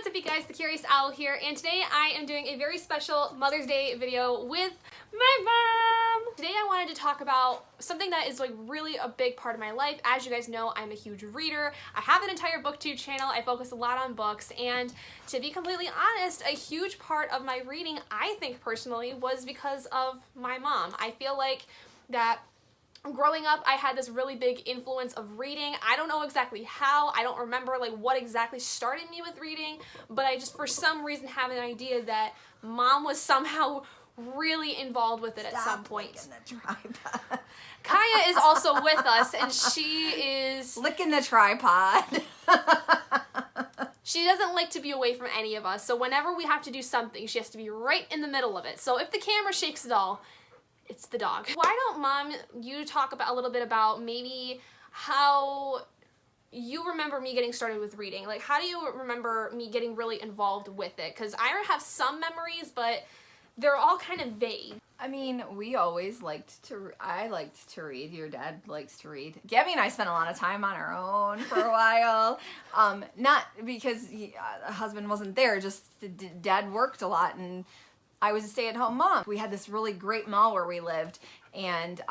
up, you guys? The Curious Owl here, and today I am doing a very special Mother's Day video with my mom. Today I wanted to talk about something that is like really a big part of my life. As you guys know, I'm a huge reader. I have an entire booktube channel. I focus a lot on books, and to be completely honest, a huge part of my reading, I think personally, was because of my mom. I feel like that growing up, I had this really big influence of reading. I don't know exactly how. I don't remember like what exactly started me with reading, but I just for some reason have an idea that mom was somehow really involved with it at some point. Licking the tripod. Kaya is also with us, and she is licking the tripod. She doesn't like to be away from any of us, so whenever we have to do something, she has to be right in the middle of it. So if the camera shakes at all, it's the dog. Why don't, Mom, you talk about a little bit about maybe how you remember me getting started with reading? Like, how do you remember me getting really involved with it? Because I have some memories, but they're all kind of vague. I mean, we always I liked to read. Your dad likes to read. Gabby and I spent a lot of time on our own for a while. Not because the husband wasn't there, just Dad worked a lot, and I was a stay-at-home mom. We had this really great mall where we lived, and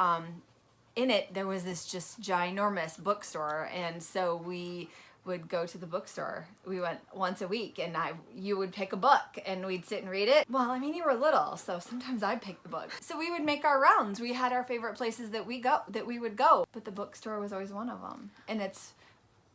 in it there was this just ginormous bookstore, and so we would go to the bookstore. We went once a week, and you would pick a book, and we'd sit and read it. Well, I mean, you were little, so sometimes I'd pick the book. So we would make our rounds. We had our favorite places that we would go, but the bookstore was always one of them, and it's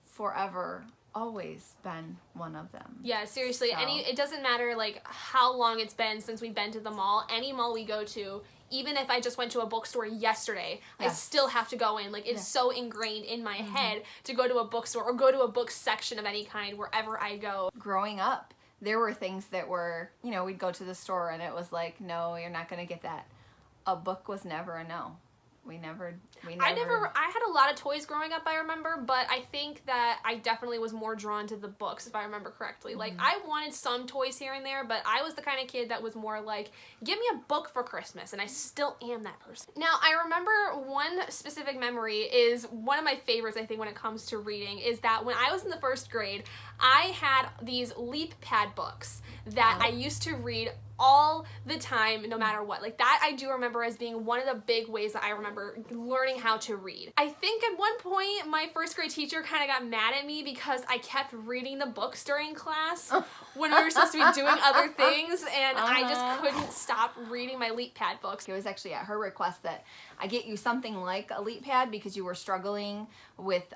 forever always been one of them. Yeah, seriously, So. it doesn't matter like how long it's been since we've been to the mall. Any mall we go to, even if I just went to a bookstore yesterday, yes, I still have to go in. Like, it's so ingrained in my head to go to a bookstore or go to a book section of any kind wherever I go. Growing up, there were things that were, you know, we'd go to the store and it was like, no, you're not gonna get that. A book was never a no. I had a lot of toys growing up, I remember, but I think that I definitely was more drawn to the books, if I remember correctly. Like, I wanted some toys here and there, but I was the kind of kid that was more like, give me a book for Christmas, and I still am that person. Now, I remember one specific memory is one of my favorites, I think, when it comes to reading, is that when I was in the first grade, I had these LeapPad books that I used to read all the time, no matter what. Like, that I do remember as being one of the big ways that I remember learning how to read. I think at one point my first grade teacher kind of got mad at me because I kept reading the books during class when we were supposed to be doing other things, and I just couldn't stop reading my LeapPad books. It was actually at her request that I get you something like a LeapPad because you were struggling with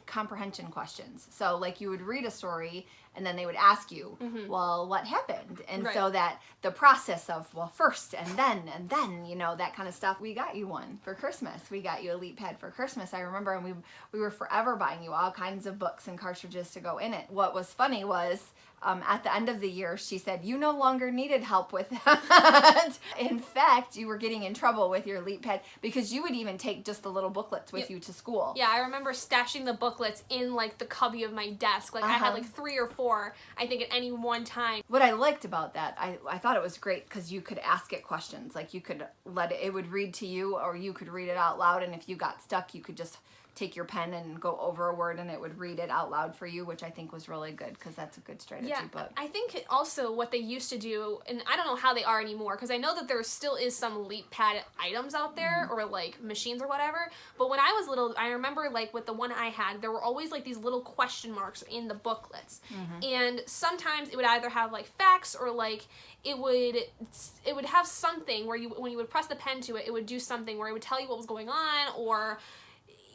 comprehension questions. So like you would read a story and then they would ask you, well, what happened? And so that the process of, well, first and then, you know, that kind of stuff. We got you one for Christmas. We got you a LeapPad for Christmas, I remember, and we were forever buying you all kinds of books and cartridges to go in it. What was funny was at the end of the year, she said, you no longer needed help with that. In fact, you were getting in trouble with your LeapPad because you would even take just the little booklets with you to school. Yeah, I remember stashing the booklets in like the cubby of my desk. Like I had like 3 or 4, I think, at any one time. What I liked about that, I thought it was great because you could ask it questions. Like you could it would read to you, or you could read it out loud, and if you got stuck, you could just take your pen and go over a word and it would read it out loud for you, which I think was really good because that's a good strategy. But I think also what they used to do, and I don't know how they are anymore, because I know that there still is some LeapPad items out there or like machines or whatever, but when I was little, I remember like with the one I had, there were always like these little question marks in the booklets, and sometimes it would either have like facts or like it would have something where when you would press the pen to it, it would do something where it would tell you what was going on, or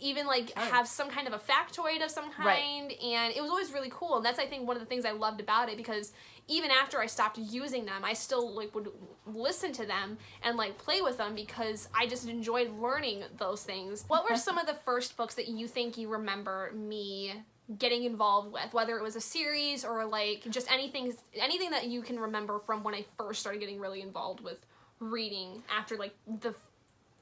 even like have some kind of a factoid of some kind, and it was always really cool. And that's, I think, one of the things I loved about it, because even after I stopped using them, I still like would listen to them and like play with them because I just enjoyed learning those things. What were some of the first books that you think you remember me getting involved with, whether it was a series or like just anything that you can remember from when I first started getting really involved with reading after like the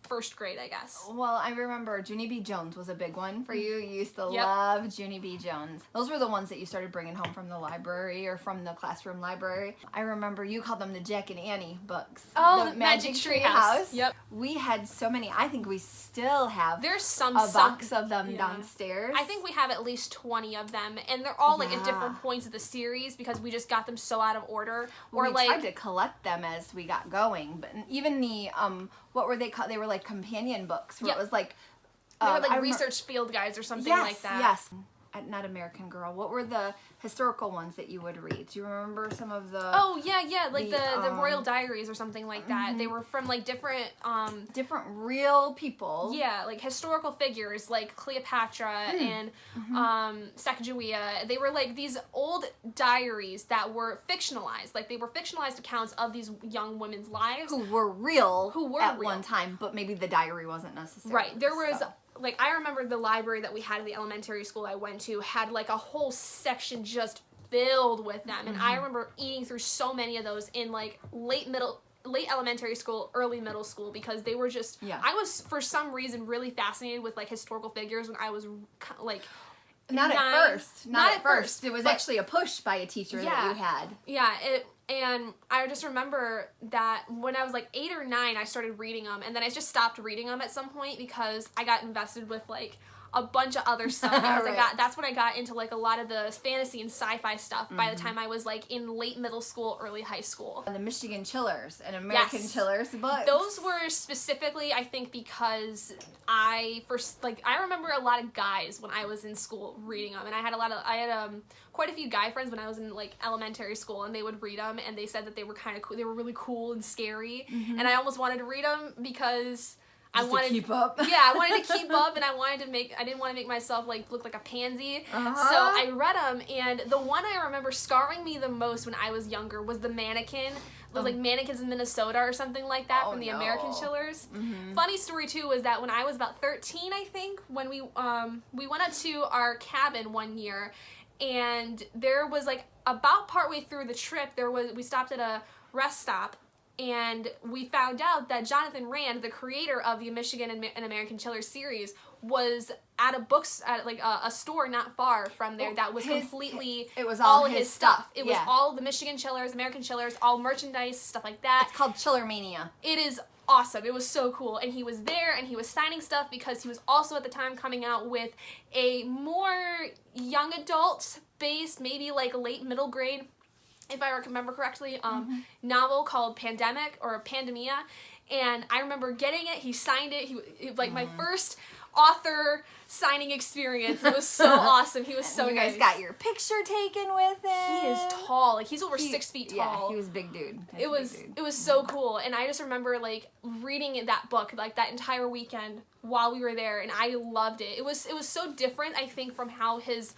first grade, I guess. Well, I remember Junie B. Jones was a big one for you. You used to Yep. love Junie B. Jones. Those were the ones that you started bringing home from the library or from the classroom library. I remember you called them the Jack and Annie books. Oh, the Magic Tree House. Yep. We had so many. I think we still have There's some a box of them downstairs. I think we have at least 20 of them, and they're all like at Yeah. different points of the series because we just got them so out of order. Or we like tried to collect them as we got going, but even the what were they called? They were like companion books where Yep. it was like they were like I research field guides or something yes, like that. Yes. Not American Girl. What were the historical ones that you would read? Do you remember some of the? Oh yeah, like the Royal um, Diaries or something like that. They were from like different real people. yeah, like historical figures like Cleopatra and Sacagawea. They were like these old diaries that were fictionalized. Like they were fictionalized accounts of these young women's lives Who were real at real. one time, but maybe the diary wasn't necessary. Right. There was like I remember the library that we had at the elementary school I went to had like a whole section just filled with them, and I remember eating through so many of those in like late elementary school, early middle school, because they were just I was for some reason really fascinated with like historical figures when I was like Not at first. It was but- actually a push by a teacher that you had. Yeah, and I just remember that when I was like 8 or 9, I started reading them, and then I just stopped reading them at some point because I got invested with like a bunch of other stuff because Right. that's when I got into like a lot of the fantasy and sci-fi stuff by the time I was like in late middle school, early high school. The Michigan Chillers and American Chillers books. Those were specifically, I think, because I remember a lot of guys when I was in school reading them, and I had quite a few guy friends when I was in like elementary school, and they would read them, and they said that they were kind of cool. They were really cool and scary, and I almost wanted to read them because I wanted to keep up. Yeah, I wanted to keep up, and I didn't want to make myself like look like a pansy. So I read them, and the one I remember scarring me the most when I was younger was the mannequin. It was like Mannequins in Minnesota or something like that from the American Chillers. Funny story too was that when I was about 13, I think, when we went up to our cabin one year, and there was like about partway through the trip we stopped at a rest stop. And we found out that Jonathan Rand, the creator of the Michigan and American Chiller series, was at a store not far from there that was completely it was all his stuff. It was all the Michigan Chillers, American Chillers, all merchandise, stuff like that. It's called Chiller Mania. It is awesome. It was so cool. And he was there and he was signing stuff because he was also at the time coming out with a more young adult based, maybe like late middle grade, if I remember correctly, novel called Panda Mia, and I remember getting it. He signed it. It like my first author signing experience. It was so awesome. He was so you nice. guys got your picture taken with him. He is tall. Like he's over 6 feet tall. Yeah, he was a big dude. It was so cool, and I just remember like reading that book like that entire weekend while we were there, and I loved it. It was so different, I think, from how his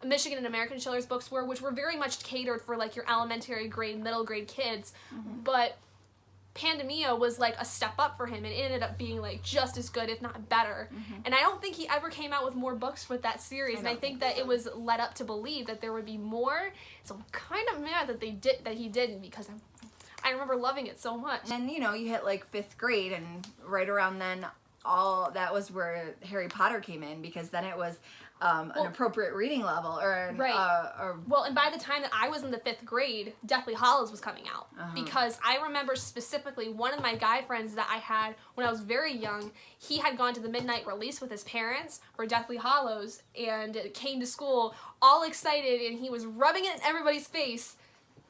Michigan and American Chillers books were, which were very much catered for like your elementary grade, middle grade kids, but Panda Mia was like a step up for him, and it ended up being like just as good, if not better. And I don't think he ever came out with more books with that series, and I think that it was led up to believe that there would be more. So I'm kind of mad that he didn't, because I remember loving it so much. And you hit like 5th grade, and right around then, that was where Harry Potter came in, because then it was an appropriate reading level, Well, and by the time that I was in the 5th grade, Deathly Hallows was coming out, because I remember specifically one of my guy friends that I had when I was very young, he had gone to the midnight release with his parents for Deathly Hallows, and came to school all excited, and he was rubbing it in everybody's face,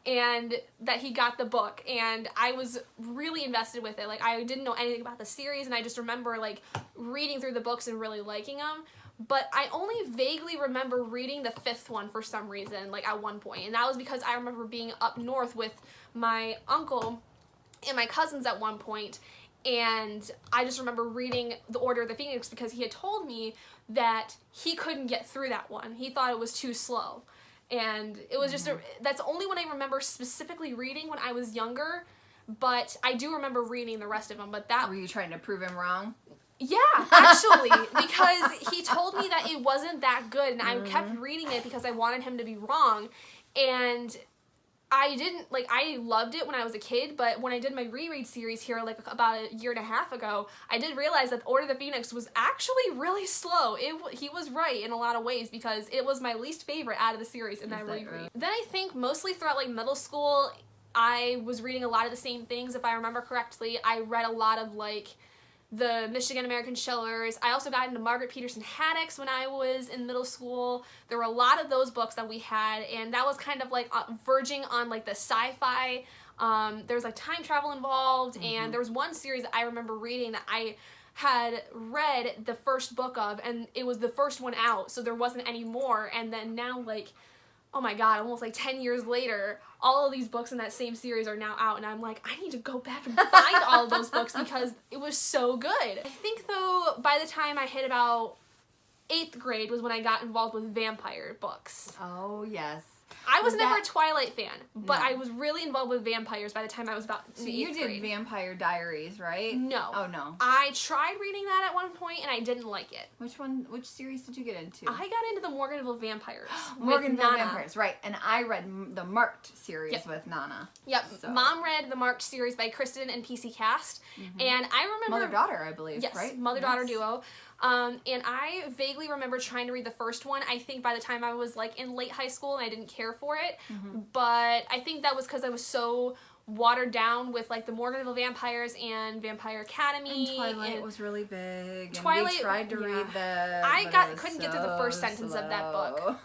and that he got the book, and I was really invested with it. Like, I didn't know anything about the series, and I just remember like reading through the books and really liking them. But I only vaguely remember reading the 5th one for some reason, like at one point. And that was because I remember being up north with my uncle and my cousins at one point, and I just remember reading The Order of the Phoenix because he had told me that he couldn't get through that one. He thought it was too slow. And it was just, that's the only one I remember specifically reading when I was younger, but I do remember reading the rest of them. But that... Were you trying to prove him wrong? Yeah, actually, because he told me that it wasn't that good, and I kept reading it because I wanted him to be wrong, and I didn't, like, I loved it when I was a kid, but when I did my reread series here, like, about a year and a half ago, I did realize that Order of the Phoenix was actually really slow. He was right in a lot of ways, because it was my least favorite out of the series in that reread. Right? Then I think mostly throughout, like, middle school, I was reading a lot of the same things, if I remember correctly. I read a lot of, like, the Michigan American Shellers. I also got into Margaret Peterson Haddix when I was in middle school. There were a lot of those books that we had, and that was kind of like verging on like the sci-fi. There was like time travel involved, and there was one series that I remember reading that I had read the first book of, and it was the first one out, so there wasn't any more. And then now, like, oh my god, almost like 10 years later, all of these books in that same series are now out, and I'm like, I need to go back and find all of those books because it was so good. I think, though, by the time I hit about 8th grade was when I got involved with vampire books. Oh, yes. I was never a Twilight fan, but I was really involved with vampires by the time I was about in 8th grade. So you did Vampire Diaries, right? No. Oh, no. I tried reading that at one point, and I didn't like it. Which series did you get into? I got into the Morganville Vampires. Morganville Vampires, right. And I read the Marked series with Nana. Yep. So. Mom read the Marked series by Kristen and PC Cast, and I remember... Mother-daughter, I believe, yes, right? Mother-daughter duo. And I vaguely remember trying to read the first one. I think by the time I was like in late high school and I didn't care for it. But I think that was because I was so watered down with like the Morganville Vampires and Vampire Academy. And Twilight was really big. Twilight, and we tried to read them. Couldn't get to the first sentence of that book.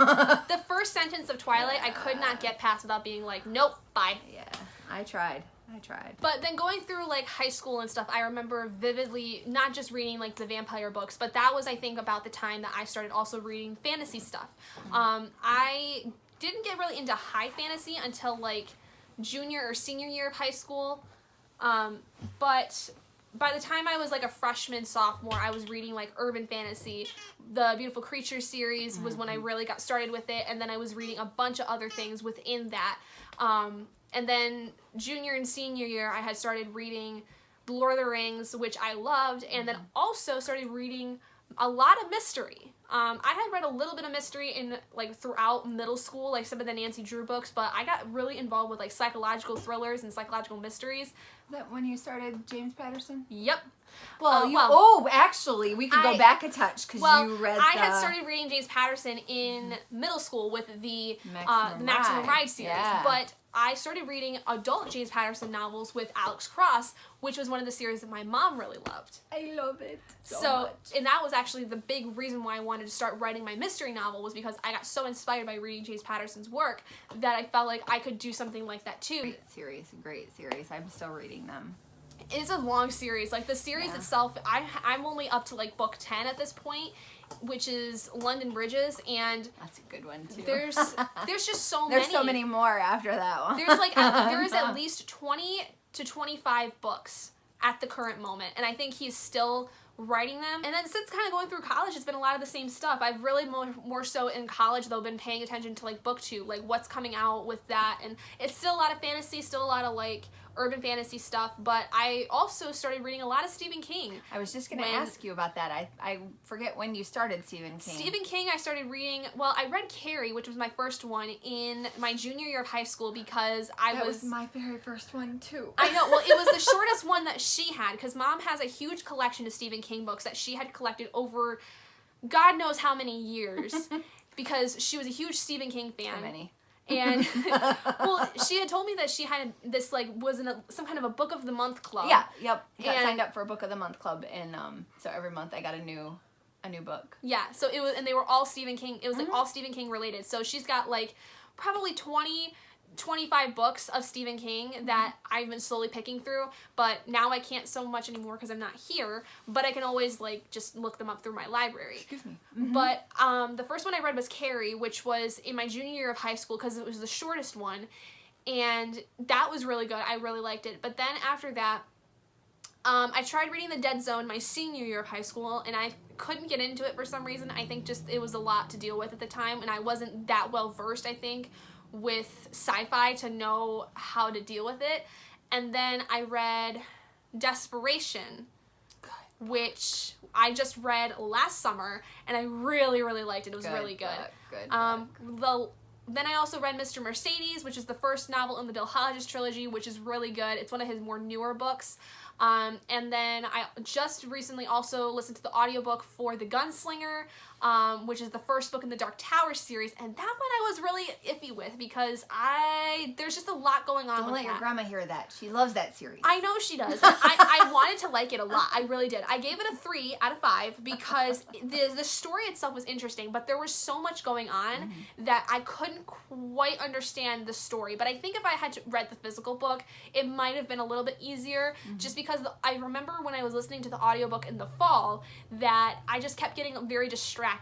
The first sentence of Twilight I could not get past without being like, nope, bye. Yeah, I tried. But then going through like high school and stuff, I remember vividly not just reading like the vampire books, but that was, I think, about the time that I started also reading fantasy stuff. I didn't get really into high fantasy until like junior or senior year of high school. But by the time I was like a freshman, sophomore, I was reading like urban fantasy. The Beautiful Creatures series was when I really got started with it, and then I was reading a bunch of other things within that. And then junior and senior year, I had started reading The Lord of the Rings, which I loved, and then also started reading a lot of mystery. I had read a little bit of mystery in like throughout middle school, like some of the Nancy Drew books, but I got really involved with like psychological thrillers and psychological mysteries. Is that when you started James Patterson? Yep. Actually, we could go back a touch because you read I had started reading James Patterson in middle school with the Maximum Ride series, but I started reading adult James Patterson novels with Alex Cross, which was one of the series that my mom really loved. I love it so much. And that was actually the big reason why I wanted to start writing my mystery novel, was because I got so inspired by reading James Patterson's work that I felt like I could do something like that too. Great series. I'm still reading them. It's a long series. Like the series itself, I'm only up to like book 10 at this point, which is London Bridges, and that's a good one too. There's just so many. There's so many more after that one. There's like there is at least 20 to 25 books at the current moment, and I think he's still writing them. And then since kind of going through college, it's been a lot of the same stuff. I've really more so in college though been paying attention to like BookTube, like what's coming out with that, and it's still a lot of fantasy, still a lot of like urban fantasy stuff, but I also started reading a lot of Stephen King. I was just going to ask you about that. I forget when you started Stephen King. Stephen King, I started reading, I read Carrie, which was my first one, in my junior year of high school because That was my very first one too. I know, well, it was the shortest one that she had, because Mom has a huge collection of Stephen King books that she had collected over God knows how many years, because she was a huge Stephen King fan. How many? And she had told me that she had this was in some kind of a book of the month club. Yeah, yep. Got signed up for a book of the month club, and so every month I got a new book. Yeah, so it was, and they were all Stephen King. It was like all Stephen King related. So she's got like probably 25 books of Stephen King that I've been slowly picking through, but now I can't so much anymore because I'm not here, but I can always like just look them up through my library. Excuse me. But the first one I read was Carrie, which was in my junior year of high school because it was the shortest one, and that was really good. I really liked it. But then after that, I tried reading The Dead Zone my senior year of high school, and I couldn't get into it for some reason. I think just it was a lot to deal with at the time, and I wasn't that well versed, I think, with sci-fi to know how to deal with it. And then I read Desperation, which I just read last summer, and I really, really liked it. It was really good. Then I also read Mr. Mercedes, which is the first novel in the Bill Hodges trilogy, which is really good. It's one of his more newer books. And then I just recently also listened to the audiobook for The Gunslinger, which is the first book in the Dark Tower series, and that one I was really iffy with because there's just a lot going on. Don't let your grandma hear that. She loves that series. I know she does. I wanted to like it a lot. I really did. I gave it a 3 out of 5 because the story itself was interesting, but there was so much going on that I couldn't quite understand the story. But I think if I had read the physical book, it might have been a little bit easier just because I remember when I was listening to the audiobook in the fall that I just kept getting very distracted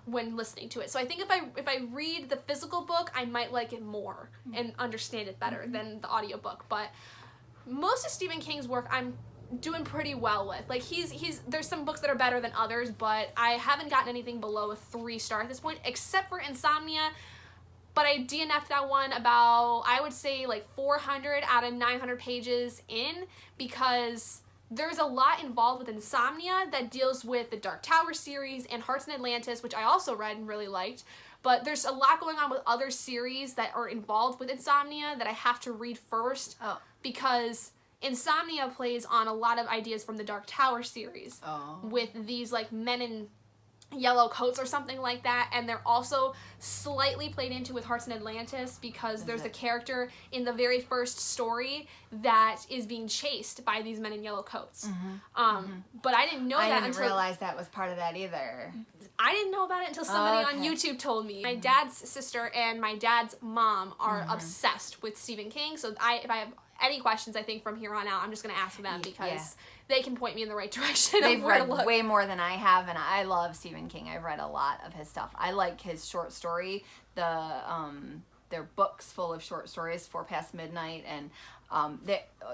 when listening to it. So I think if I read the physical book, I might like it more and understand it better than the audiobook. But most of Stephen King's work I'm doing pretty well with. Like there's some books that are better than others, but I haven't gotten anything below a 3-star at this point, except for Insomnia. But I DNF'd that one about, I would say, like 400 out of 900 pages in, because there's a lot involved with Insomnia that deals with the Dark Tower series and Hearts in Atlantis, which I also read and really liked. But there's a lot going on with other series that are involved with Insomnia that I have to read first, because Insomnia plays on a lot of ideas from the Dark Tower series with these like men in yellow coats or something like that, and they're also slightly played into with Hearts in Atlantis because there's a character in the very first story that is being chased by these men in yellow coats. But I didn't know that I didn't until realize that was part of that either. I didn't know about it until somebody on YouTube told me. My dad's sister and my dad's mom are obsessed with Stephen King, so if I have any questions, I think from here on out, I'm just going to ask them because they can point me in the right direction. They've read way more than I have, and I love Stephen King. I've read a lot of his stuff. I like his short story. They're books full of short stories, 4 Past Midnight, and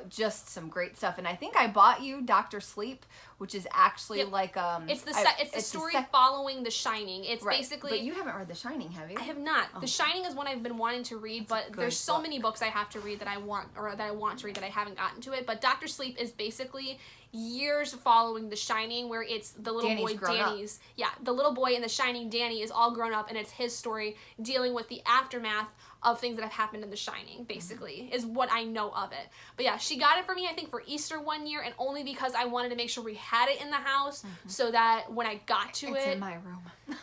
just some great stuff. And I think I bought you Dr. Sleep, which is actually like it's the story following The Shining. It's basically. But you haven't read The Shining, have you? I have not. The Shining is one I've been wanting to read, but there's so many books I have to read that I want to read that I haven't gotten to it. But Dr. Sleep is basically years following The Shining, where it's the little boy Danny's. Yeah, the little boy in The Shining, Danny, is all grown up, and it's his story dealing with the aftermath of things that have happened in The Shining, basically, is what I know of it. But yeah, she got it for me, I think, for Easter one year, and only because I wanted to make sure we had it in the house so that when I got to it's in my room.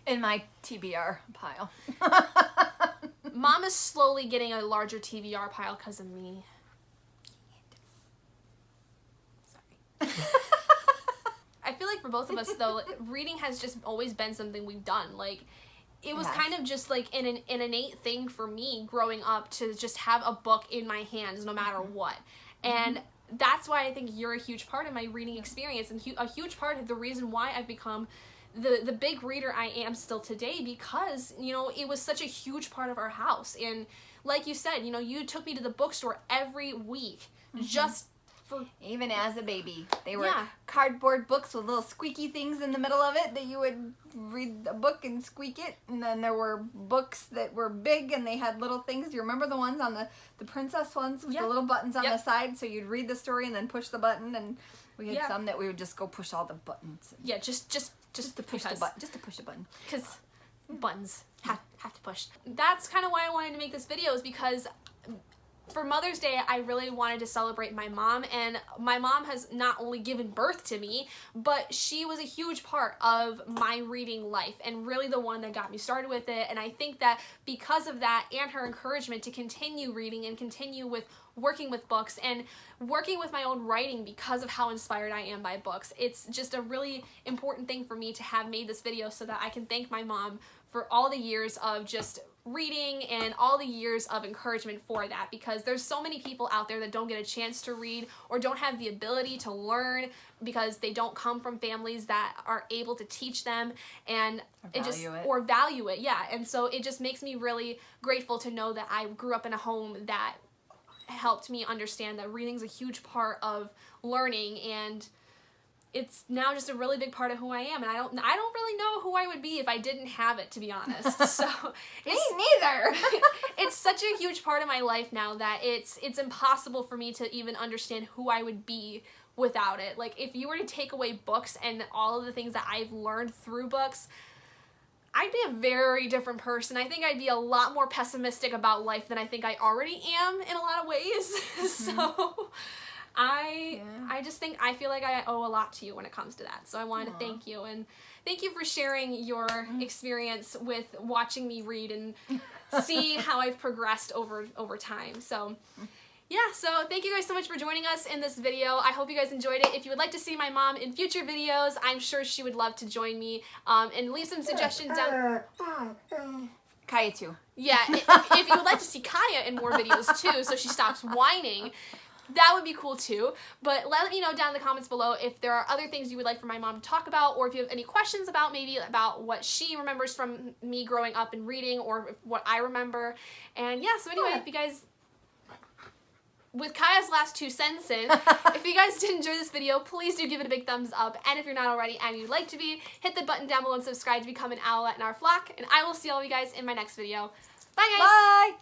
In my TBR pile. Mom is slowly getting a larger TBR pile because of me. Sorry. I feel like for both of us, though, reading has just always been something we've done. Like, it was kind of just like an innate thing for me growing up to just have a book in my hands no matter what. And that's why I think you're a huge part of my reading experience and a huge part of the reason why I've become the big reader I am still today, because, you know, it was such a huge part of our house. And like you said, you know, you took me to the bookstore every week just for... Even as a baby. They were cardboard books with little squeaky things in the middle of it that you would read a book and squeak it. And then there were books that were big and they had little things. Do you remember the ones on the princess ones with the little buttons on the side? So you'd read the story and then push the button, and we had some that we would just go push all the buttons. Yeah, just to push the button. Just to push a button. Because buttons have to push. That's kind of why I wanted to make this video, is because for Mother's Day, I really wanted to celebrate my mom, and my mom has not only given birth to me, but she was a huge part of my reading life, and really the one that got me started with it. And I think that because of that and her encouragement to continue reading and continue with working with books and working with my own writing because of how inspired I am by books, it's just a really important thing for me to have made this video so that I can thank my mom for all the years of just reading and all the years of encouragement for that, because there's so many people out there that don't get a chance to read or don't have the ability to learn because they don't come from families that are able to teach them and value it. Yeah. And so it just makes me really grateful to know that I grew up in a home that helped me understand that reading's a huge part of learning, and it's now just a really big part of who I am, and I don't really know who I would be if I didn't have it, to be honest. So me neither. It's such a huge part of my life now that it's impossible for me to even understand who I would be without it. Like, if you were to take away books and all of the things that I've learned through books, I'd be a very different person. I think I'd be a lot more pessimistic about life than I think I already am in a lot of ways. So I just think, I feel like I owe a lot to you when it comes to that. So I wanted to thank you, and thank you for sharing your experience with watching me read and see how I've progressed over time. So yeah, so thank you guys so much for joining us in this video. I hope you guys enjoyed it. If you would like to see my mom in future videos, I'm sure she would love to join me, and leave some suggestions down. Kaya too. Yeah, if you would like to see Kaya in more videos too, so she stops whining, that would be cool too. But let me know down in the comments below if there are other things you would like for my mom to talk about, or if you have any questions about maybe about what she remembers from me growing up and reading, or what I remember. And yeah, so anyway, if you guys, with Kaya's last 2 sentences, if you guys did enjoy this video, please do give it a big thumbs up. And if you're not already and you'd like to be, hit the button down below and subscribe to become an owlet in our flock. And I will see all of you guys in my next video. Bye guys! Bye!